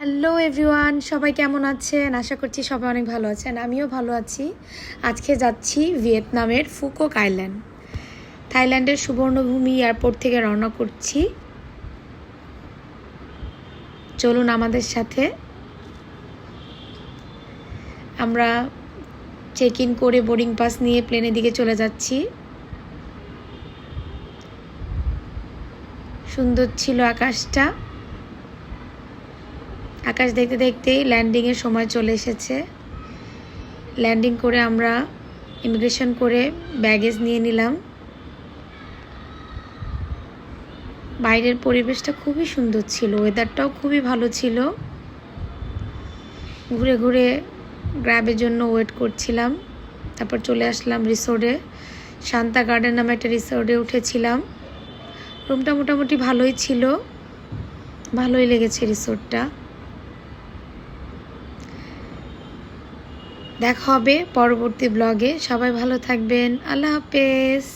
Hello everyone, সবাই কেমন আছেন? আশা করছি সবাই অনেক ভালো আছেন। আমিও ভালো আছি। আজকে যাচ্ছি ভিয়েতনামের ফুকক আইল্যান্ড। থাইল্যান্ডের সুবর্ণভূমি এয়ারপোর্ট থেকে রওনা করছি। চলুন আমাদের সাথে। আমরা চেক ইন করে বোর্ডিং পাস নিয়ে প্লেনের দিকে চলে যাচ্ছি। সুন্দর ছিল আকাশটা। আকাশ দেখতে দেখতেই ল্যান্ডিংয়ের সময় চলে এসেছে। ল্যান্ডিং করে আমরা ইমিগ্রেশন করে ব্যাগেজ নিয়ে নিলাম। বাইরের পরিবেশটা খুবই সুন্দর ছিল, ওয়েদারটাও খুবই ভালো ছিল। ঘুরে ঘুরে গ্র্যাবের জন্য ওয়েট করছিলাম। তারপর চলে আসলাম রিসোর্টে। শান্তা গার্ডেন নামে একটা রিসোর্টে উঠেছিলাম। রুমটা মোটামুটি ভালোই ছিল, ভালোই লেগেছে রিসোর্টটা। দেখা হবে পরবর্তী ব্লগে। সবাই ভালো থাকবেন। আল্লাহ হাফেজ।